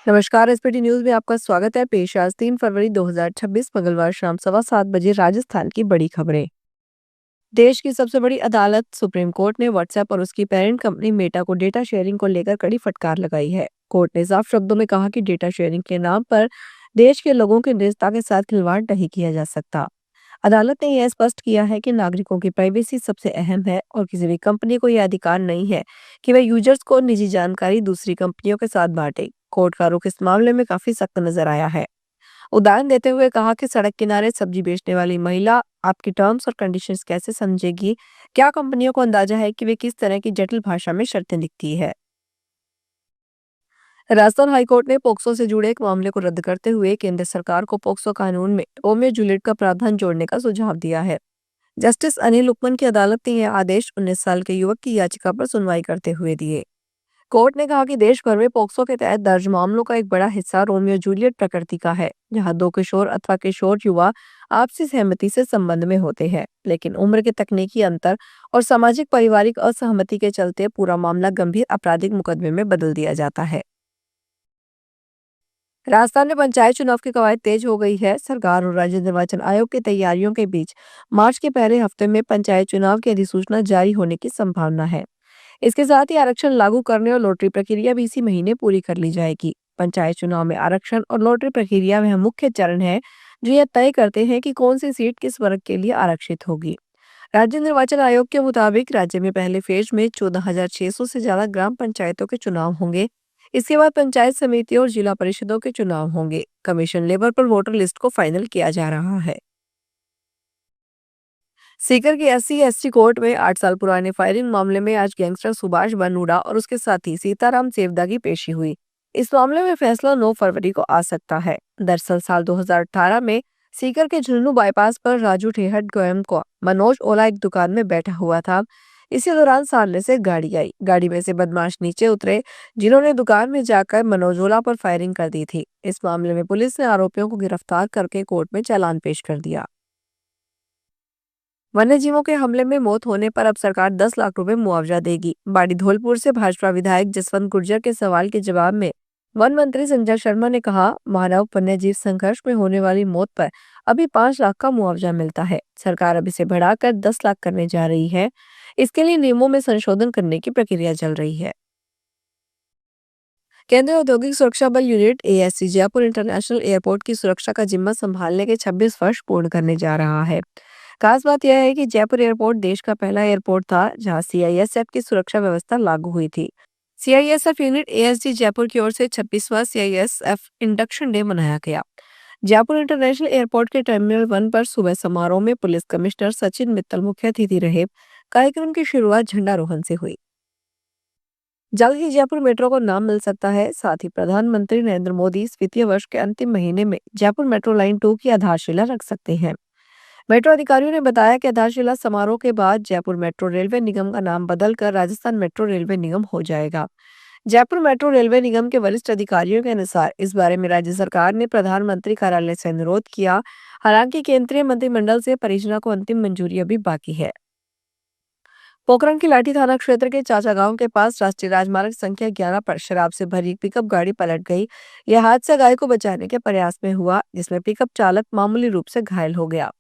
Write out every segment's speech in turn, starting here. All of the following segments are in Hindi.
नमस्कार। एसपीटी न्यूज में आपका स्वागत है। पेश आज 3 फरवरी 2026 मंगलवार शाम 7:15 बजे राजस्थान की बड़ी खबरें। देश की सबसे बड़ी अदालत सुप्रीम कोर्ट ने व्हाट्सएप और उसकी पेरेंट कंपनी मेटा को डेटा शेयरिंग को लेकर कड़ी फटकार लगाई है। कोर्ट ने साफ शब्दों में कहा कि डेटा शेयरिंग के नाम पर देश के लोगों की निजता के साथ खिलवाड़ नहीं किया जा सकता। अदालत ने यह स्पष्ट किया है कि नागरिकों की प्राइवेसी सबसे अहम है और किसी भी कंपनी को यह अधिकार नहीं है कि वह यूजर्स को निजी जानकारी दूसरी कंपनियों के साथ बांटे। कोर्ट का रुख इस मामले में काफी सख्त नजर आया है। उदाहरण देते हुए कहा कि सड़क किनारे सब्जी बेचने वाली महिला आपकी टर्म्स और कंडीशंस कैसे समझेगी? क्या कंपनियों को अंदाजा है कि वे किस तरह की जटिल भाषा में शर्तें लिखती है? राजस्थान हाईकोर्ट ने पोक्सो से जुड़े एक मामले को रद्द करते हुए केंद्र सरकार को पोक्सो कानून में रोमियो जूलियट का प्रावधान जोड़ने का सुझाव दिया है। जस्टिस अनिल उपमन की अदालत ने यह आदेश 19 साल के युवक की याचिका पर सुनवाई करते हुए दिए। कोर्ट ने कहा कि देश भर में पोक्सो के तहत दर्ज मामलों का एक बड़ा हिस्सा रोमियो जूलियट प्रकृति का है, जहां दो किशोर अथवा किशोर युवा आपसी सहमति से संबंध में होते हैं, लेकिन उम्र के तकनीकी अंतर और सामाजिक पारिवारिक असहमति के चलते पूरा मामला गंभीर आपराधिक मुकदमे में बदल दिया जाता है। राजस्थान में पंचायत चुनाव की कवायद तेज हो गई है। सरकार और राज्य निर्वाचन आयोग की तैयारियों के बीच मार्च के पहले हफ्ते में पंचायत चुनाव की अधिसूचना जारी होने की संभावना है। इसके साथ ही आरक्षण लागू करने और लॉटरी प्रक्रिया भी इसी महीने पूरी कर ली जाएगी। पंचायत चुनाव में आरक्षण और लॉटरी प्रक्रिया वह मुख्य चरण है जो यह तय करते हैं कि कौन सी सीट किस वर्ग के लिए आरक्षित होगी। राज्य निर्वाचन आयोग के मुताबिक राज्य में पहले फेज में 14,600 से ज्यादा ग्राम पंचायतों के चुनाव होंगे। इसके बाद पंचायत समितियों और जिला परिषदों के चुनाव होंगे। कमीशन लेवल पर वोटर लिस्ट को फाइनल किया जा रहा है। सीकर की SC/ST कोर्ट में 8 साल पुराने फायरिंग मामले में आज गैंगस्टर सुभाष बनूड़ा और उसके साथी सीताराम सेवदा की पेशी हुई। इस मामले में फैसला 9 फरवरी को आ सकता है। दरअसल साल 2018 में सीकर के झुंझुनू बाईपास पर राजू ठेहट गोयम को मनोज ओला एक दुकान में बैठा हुआ था। इसी दौरान सामने से गाड़ी आई। गाड़ी में से बदमाश नीचे उतरे, जिन्होंने दुकान में जाकर मनोज ओला पर फायरिंग कर दी थी। इस मामले में पुलिस ने आरोपियों को गिरफ्तार करके कोर्ट में चालान पेश कर दिया। वन्यजीवों के हमले में मौत होने पर अब सरकार 10 लाख रुपए मुआवजा देगी। बाड़ी धौलपुर से भाजपा विधायक जसवंत गुर्जर के सवाल के जवाब में वन मंत्री संजय शर्मा ने कहा, मानव वन्यजीव संघर्ष में होने वाली मौत पर अभी 5 लाख का मुआवजा मिलता है। सरकार अब इसे बढ़ाकर 10 लाख करने जा रही है। इसके लिए नियमों में संशोधन करने की प्रक्रिया चल रही है। केंद्रीय औद्योगिक सुरक्षा बल unit ASC Jaipur international airport की सुरक्षा का जिम्मा संभालने के 26 वर्ष पूर्ण करने जा रहा है। खास बात यह है कि जयपुर एयरपोर्ट देश का पहला एयरपोर्ट था जहां CISF की सुरक्षा व्यवस्था लागू हुई थी। CISF यूनिट ASG जयपुर की ओर से 26वां CISF इंडक्शन डे मनाया गया। जयपुर इंटरनेशनल एयरपोर्ट के टर्मिनल 1 पर सुबह समारोह में पुलिस कमिश्नर सचिन मित्तल मुख्य अतिथि रहे। कार्यक्रम की शुरुआत झंडारोहण से हुई। जल्द ही जयपुर मेट्रो को नाम मिल सकता है। साथ ही प्रधानमंत्री नरेंद्र मोदी इस वित्तीय वर्ष के अंतिम महीने में जयपुर मेट्रो लाइन 2 की आधारशिला रख सकते हैं। मेट्रो अधिकारियों ने बताया कि आधारशिला समारोह के बाद जयपुर मेट्रो रेलवे निगम का नाम बदलकर राजस्थान मेट्रो रेलवे निगम हो जाएगा। जयपुर मेट्रो रेलवे निगम के वरिष्ठ अधिकारियों के अनुसार इस बारे में राज्य सरकार ने प्रधानमंत्री कार्यालय से अनुरोध किया। हालांकि केंद्रीय मंत्रिमंडल से परियोजना को अंतिम मंजूरी अभी बाकी है। पोखरण की लाठी थाना क्षेत्र के चाचा गांव के पास राष्ट्रीय राजमार्ग संख्या 11 पर शराब से भरी एक पिकअप गाड़ी पलट गई। यह हादसा गाय को बचाने के प्रयास में हुआ, जिसमें पिकअप चालक मामूली रूप से घायल हो गया।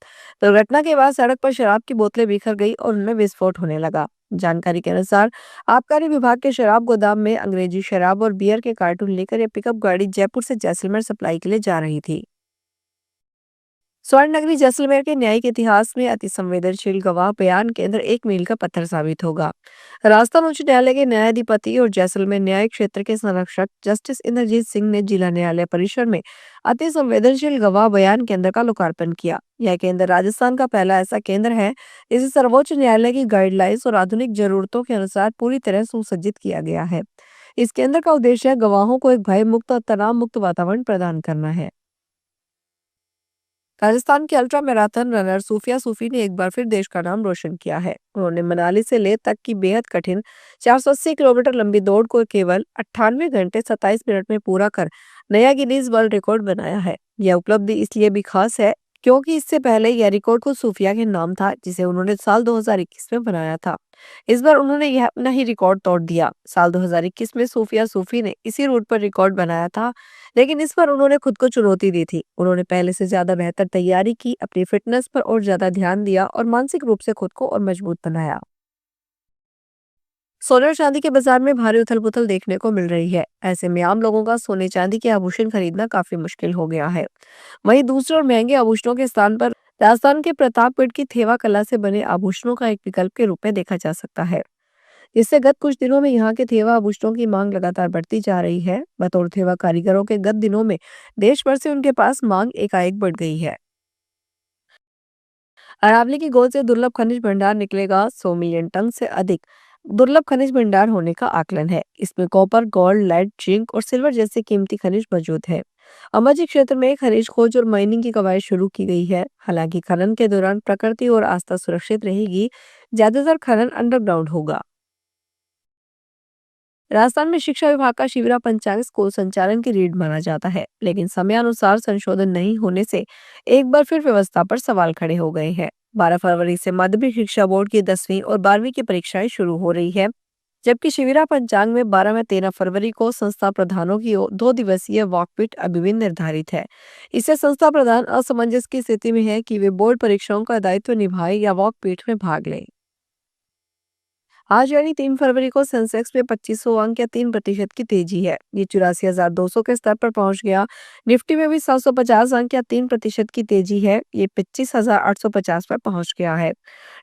दुर्घटना के बाद सड़क पर शराब की बोतलें बिखर गई और उनमें विस्फोट होने लगा। जानकारी के अनुसार आबकारी विभाग के शराब गोदाम में अंग्रेजी शराब और बियर के कार्टून लेकर यह पिकअप गाड़ी जयपुर से जैसलमेर सप्लाई के लिए जा रही थी। स्वर्ण नगरी जैसलमेर के न्यायिक इतिहास में अति संवेदनशील गवाह बयान केंद्र एक मील का पत्थर साबित होगा। राजस्थान उच्च न्यायालय के न्यायाधिपति और जैसलमेर न्यायिक क्षेत्र के संरक्षक जस्टिस इंद्रजीत सिंह ने जिला न्यायालय परिसर में अति संवेदनशील गवाह बयान केंद्र का लोकार्पण किया। यह केंद्र राजस्थान का पहला ऐसा केंद्र है जिसे सर्वोच्च न्यायालय की गाइडलाइंस और आधुनिक जरूरतों के अनुसार पूरी तरह सुसज्जित किया गया है। इस केंद्र का उद्देश्य गवाहों को एक भय मुक्त और तनाव मुक्त वातावरण प्रदान करना है। राजस्थान की अल्ट्रा मैराथन रनर सूफिया सूफी ने एक बार फिर देश का नाम रोशन किया है। उन्होंने मनाली से लेह तक की बेहद कठिन 480 किलोमीटर लंबी दौड़ को केवल 98 घंटे 27 मिनट में पूरा कर नया गिनीज वर्ल्ड रिकॉर्ड बनाया है। यह उपलब्धि इसलिए भी खास है क्योंकि इससे पहले यह रिकॉर्ड खुद सूफिया के नाम था, जिसे उन्होंने साल 2021 में बनाया था। इस बार उन्होंने यह अपना ही रिकॉर्ड तोड़ दिया। साल 2021 में सूफिया सूफी ने इसी रूट पर रिकॉर्ड बनाया था, लेकिन इस बार उन्होंने खुद को चुनौती दी थी। उन्होंने पहले से ज्यादा बेहतर तैयारी की, अपनी फिटनेस पर और ज्यादा ध्यान दिया और मानसिक रूप से खुद को और मजबूत बनाया। सोने और चांदी के बाजार में भारी उथल-पुथल देखने को मिल रही है। ऐसे में आम लोगों का सोने चांदी के आभूषण खरीदना काफी मुश्किल हो गया है। वहीं दूसरे और महंगे आभूषणों के स्थान पर राजस्थान के प्रतापगढ़ की थेवा कला से बने आभूषणों का एक विकल्प के रूप में देखा जा सकता है। इससे गत कुछ दिनों में यहाँ के थेवा आभूषणों की मांग लगातार बढ़ती जा रही है। बतौर थेवा कारीगरों के गत दिनों में देश भर से उनके पास मांग एकाएक बढ़ गई है। अरावली की गोद से दुर्लभ खनिज भंडार निकलेगा। 100 मिलियन टन से अधिक दुर्लभ खनिज भंडार होने का आकलन है। इसमें कॉपर, गोल्ड, लेड, जिंक और सिल्वर जैसे कीमती खनिज मौजूद है। अमरजी क्षेत्र में खनिज खोज और माइनिंग की कवायद शुरू की गई है। हालांकि खनन के दौरान प्रकृति और आस्था सुरक्षित रहेगी। ज्यादातर खनन अंडरग्राउंड होगा। राजस्थान में शिक्षा विभाग का शिविरा पंचांग स्कूल संचालन की रीढ़ माना जाता है, लेकिन समयानुसार संशोधन नहीं होने से एक बार फिर व्यवस्था पर सवाल खड़े हो गए हैं। 12 फरवरी से माध्यमिक शिक्षा बोर्ड की 10वीं और 12वीं की परीक्षाएं शुरू हो रही है, जबकि शिविरा पंचांग में 12 में 13 फरवरी को संस्था प्रधानों की 2 दिवसीय वॉकपीट अभी भी निर्धारित है। इससे संस्था प्रधान असमंजस की स्थिति में है कि वे बोर्ड परीक्षाओं का दायित्व निभाए या वॉकपीट में भाग लें। आज यानी 3 फरवरी को सेंसेक्स में 2500 अंक या 3% की तेजी है। ये 84,200 के स्तर पर पहुंच गया। निफ्टी में भी 750 अंक या 3% की तेजी है। ये 25,850 पर पहुंच गया है।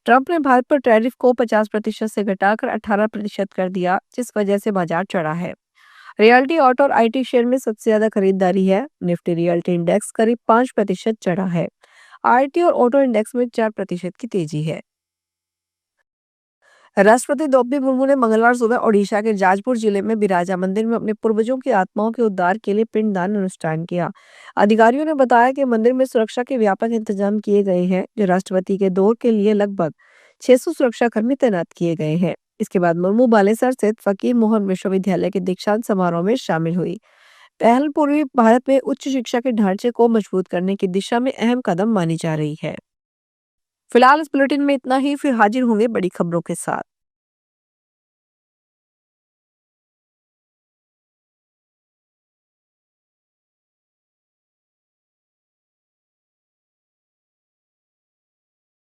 ट्रंप ने भारत पर टैरिफ को 50% से घटाकर 18% कर दिया, जिस वजह से बाजार चढ़ा है। रियल्टी, ऑटो और आईटी शेयर में सबसे ज्यादा खरीदारी है। निफ्टी रियल्टी इंडेक्स करीब 5% चढ़ा है। आईटी और ऑटो इंडेक्स में 4% की तेजी है। राष्ट्रपति द्रौपदी मुर्मू ने मंगलवार सुबह ओडिशा के जाजपुर जिले में बिराजा मंदिर में अपने पूर्वजों की आत्माओं के उद्धार के लिए पिंडदान अनुष्ठान किया। अधिकारियों ने बताया कि मंदिर में सुरक्षा के व्यापक इंतजाम किए गए हैं, जो राष्ट्रपति के दौर के लिए लगभग 600 सुरक्षाकर्मी तैनात किए गए हैं। इसके बाद मुर्मू बालेसर स्थित फकीर मोहन विश्वविद्यालय के दीक्षांत समारोह में शामिल हुई। पहल पूर्वी भारत में उच्च शिक्षा के ढांचे को मजबूत करने की दिशा में अहम कदम मानी जा रही है। फिलहाल इस बुलेटिन में इतना ही, फिर हाजिर होंगे बड़ी खबरों के साथ।